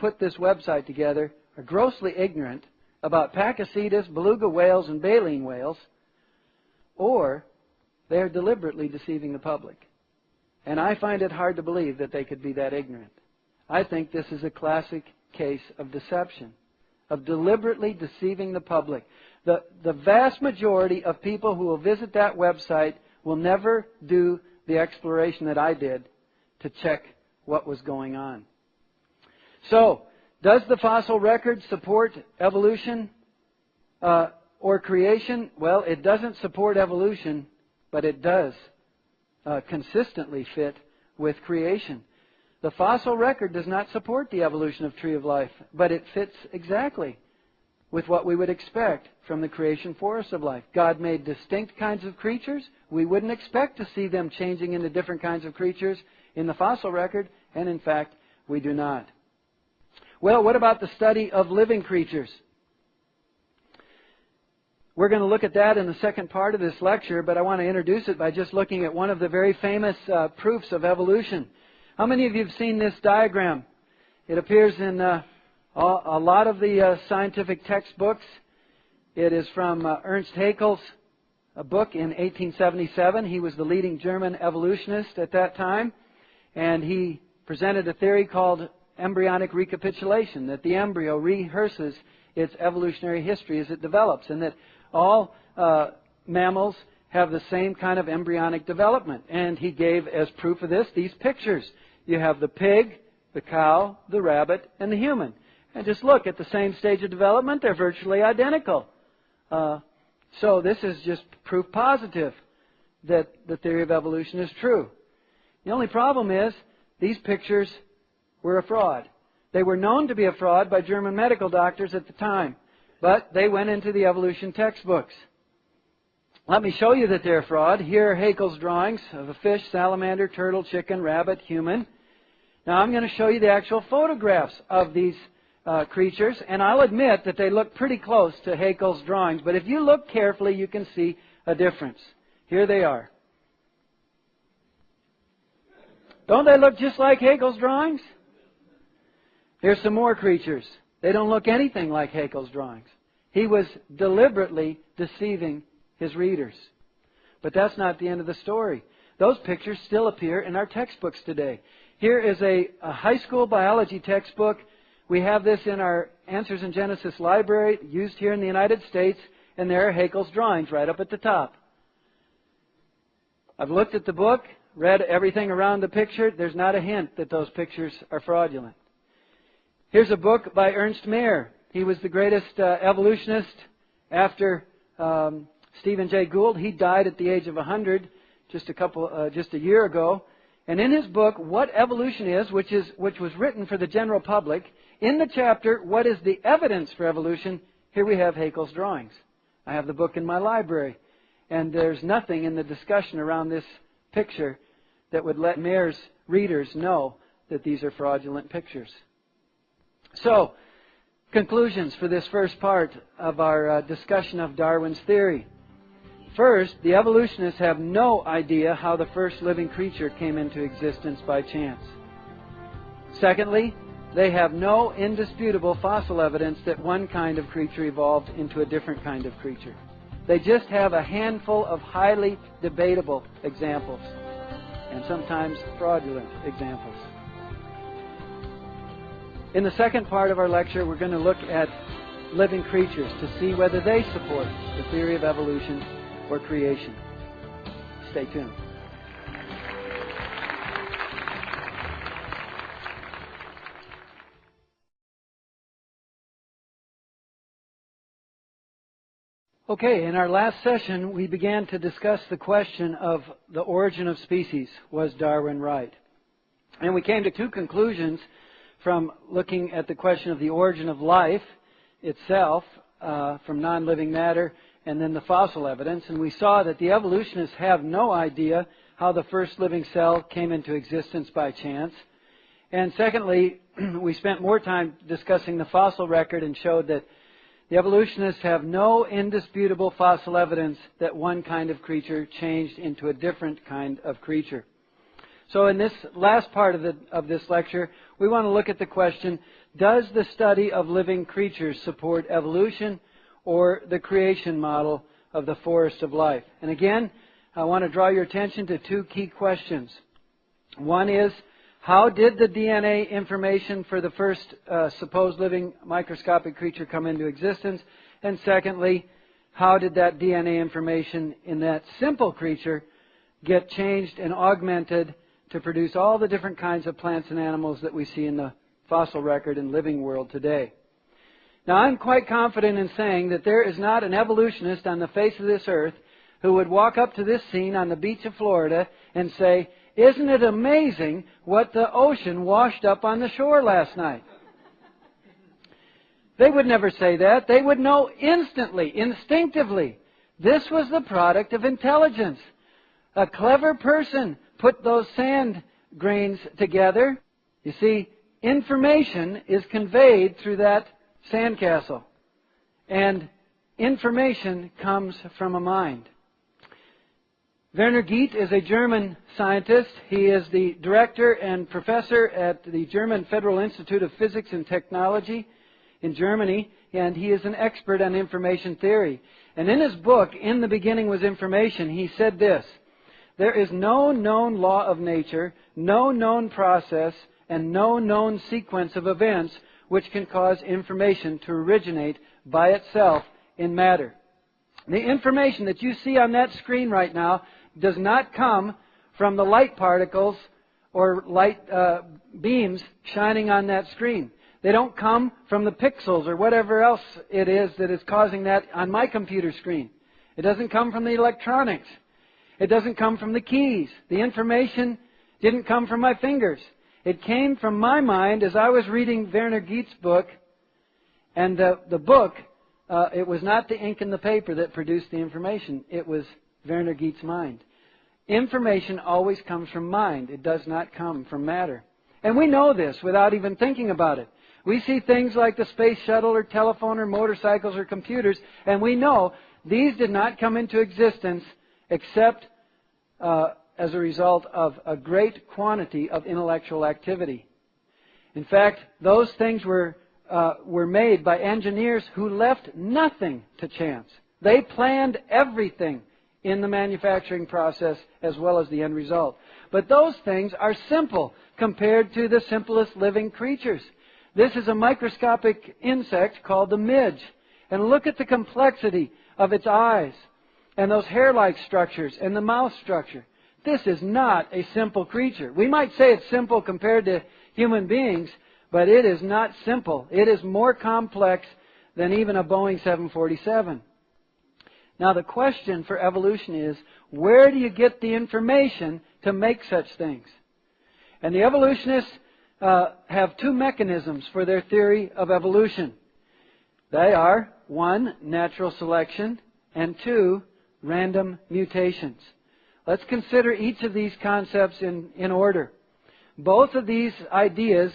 put this website together are grossly ignorant about Pakicetus, beluga whales, and baleen whales, or they are deliberately deceiving the public. And I find it hard to believe that they could be that ignorant. I think this is a classic case of deception, of deliberately deceiving the public. The vast majority of people who will visit that website will never do the exploration that I did to check what was going on. So, does the fossil record support evolution or creation? Well, it doesn't support evolution, but it does consistently fit with creation. The fossil record does not support the evolution of tree of life, but it fits exactly with what we would expect from the creation force of life. God made distinct kinds of creatures. We wouldn't expect to see them changing into different kinds of creatures in the fossil record, and in fact, we do not. Well, what about the study of living creatures? We're going to look at that in the second part of this lecture, but I want to introduce it by just looking at one of the very famous proofs of evolution. How many of you have seen this diagram? It appears in a lot of the scientific textbooks. It is from Ernst Haeckel's book in 1877. He was the leading German evolutionist at that time, and he presented a theory called embryonic recapitulation, that the embryo rehearses its evolutionary history as it develops, and that all mammals have the same kind of embryonic development. And he gave as proof of this these pictures. You have the pig, the cow, the rabbit, and the human. And just look at the same stage of development. They're virtually identical. So this is just proof positive that the theory of evolution is true. The only problem is these pictures were a fraud. They were known to be a fraud by German medical doctors at the time, but they went into the evolution textbooks. Let me show you that they're a fraud. Here are Haeckel's drawings of a fish, salamander, turtle, chicken, rabbit, human. Now I'm going to show you the actual photographs of these creatures, and I'll admit that they look pretty close to Haeckel's drawings, but if you look carefully, you can see a difference. Here they are. Don't they look just like Haeckel's drawings? Here's some more creatures. They don't look anything like Haeckel's drawings. He was deliberately deceiving his readers. But that's not the end of the story. Those pictures still appear in our textbooks today. Here is a high school biology textbook. We have this in our Answers in Genesis library, used here in the United States, and there are Haeckel's drawings right up at the top. I've looked at the book, read everything around the picture. There's not a hint that those pictures are fraudulent. Here's a book by Ernst Mayr. He was the greatest evolutionist after Stephen Jay Gould. He died at the age of 100 just a year ago. And in his book, What Evolution Is, which was written for the general public, in the chapter, What is the Evidence for Evolution, here we have Haeckel's drawings. I have the book in my library. And there's nothing in the discussion around this picture that would let Mayr's readers know that these are fraudulent pictures. So, conclusions for this first part of our discussion of Darwin's theory. First, the evolutionists have no idea how the first living creature came into existence by chance. Secondly, they have no indisputable fossil evidence that one kind of creature evolved into a different kind of creature. They just have a handful of highly debatable examples, and sometimes fraudulent examples. In the second part of our lecture, we're going to look at living creatures to see whether they support the theory of evolution or creation. Stay tuned. Okay, in our last session, we began to discuss the question of the origin of species. Was Darwin right? And we came to two conclusions from looking at the question of the origin of life itself from non-living matter and then the fossil evidence. And we saw that the evolutionists have no idea how the first living cell came into existence by chance. And secondly, we spent more time discussing the fossil record and showed that the evolutionists have no indisputable fossil evidence that one kind of creature changed into a different kind of creature. So in this last part of this lecture, we want to look at the question, does the study of living creatures support evolution or the creation model of the forest of life? And again, I want to draw your attention to two key questions. One is, how did the DNA information for the first supposed living microscopic creature come into existence? And secondly, how did that DNA information in that simple creature get changed and augmented to produce all the different kinds of plants and animals that we see in the fossil record and living world today? Now, I'm quite confident in saying that there is not an evolutionist on the face of this earth who would walk up to this scene on the beach of Florida and say, "Isn't it amazing what the ocean washed up on the shore last night?" They would never say that. They would know instantly, instinctively, this was the product of intelligence. A clever person put those sand grains together. You see, information is conveyed through that sandcastle. And information comes from a mind. Werner Giet is a German scientist. He is the director and professor at the German Federal Institute of Physics and Technology in Germany, and he is an expert on information theory. And in his book, In the Beginning Was Information, he said this: "There is no known law of nature, no known process, and no known sequence of events which can cause information to originate by itself in matter." The information that you see on that screen right now does not come from the light particles or light beams shining on that screen. They don't come from the pixels or whatever else it is that is causing that on my computer screen. It doesn't come from the electronics. It doesn't come from the keys. The information didn't come from my fingers. It came from my mind as I was reading Werner Giet's book. And the book, it was not the ink and the paper that produced the information. It was Werner Giet's mind. Information always comes from mind. It does not come from matter. And we know this without even thinking about it. We see things like the space shuttle or telephone or motorcycles or computers, and we know these did not come into existence except as a result of a great quantity of intellectual activity. In fact, those things were made by engineers who left nothing to chance. They planned everything in the manufacturing process as well as the end result. But those things are simple compared to the simplest living creatures. This is a microscopic insect called the midge. And look at the complexity of its eyes and those hair-like structures and the mouth structure. This is not a simple creature. We might say it's simple compared to human beings, but it is not simple. It is more complex than even a Boeing 747. Now the question for evolution is, where do you get the information to make such things? And the evolutionists have two mechanisms for their theory of evolution. They are, one, natural selection, and two, random mutations. Let's consider each of these concepts in order. Both of these ideas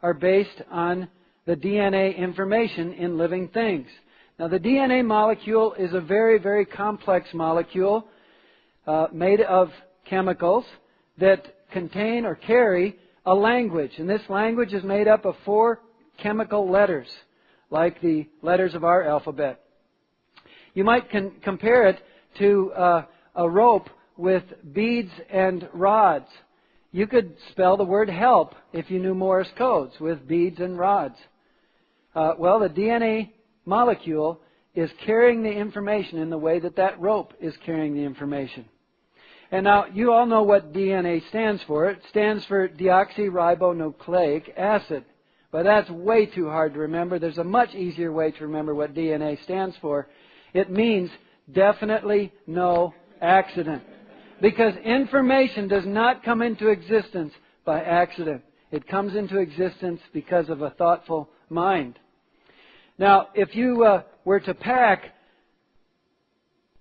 are based on the DNA information in living things. Now, the DNA molecule is a very, very complex molecule made of chemicals that contain or carry a language. And this language is made up of 4 chemical letters, like the letters of our alphabet. You might compare it to a rope with beads and rods. You could spell the word help if you knew Morse codes with beads and rods. Well, the DNA molecule is carrying the information in the way that that rope is carrying the information. And now, you all know what DNA stands for. It stands for deoxyribonucleic acid. But that's way too hard to remember. There's a much easier way to remember what DNA stands for. It means definitely no accident. Because information does not come into existence by accident. It comes into existence because of a thoughtful mind. Now, if you were to pack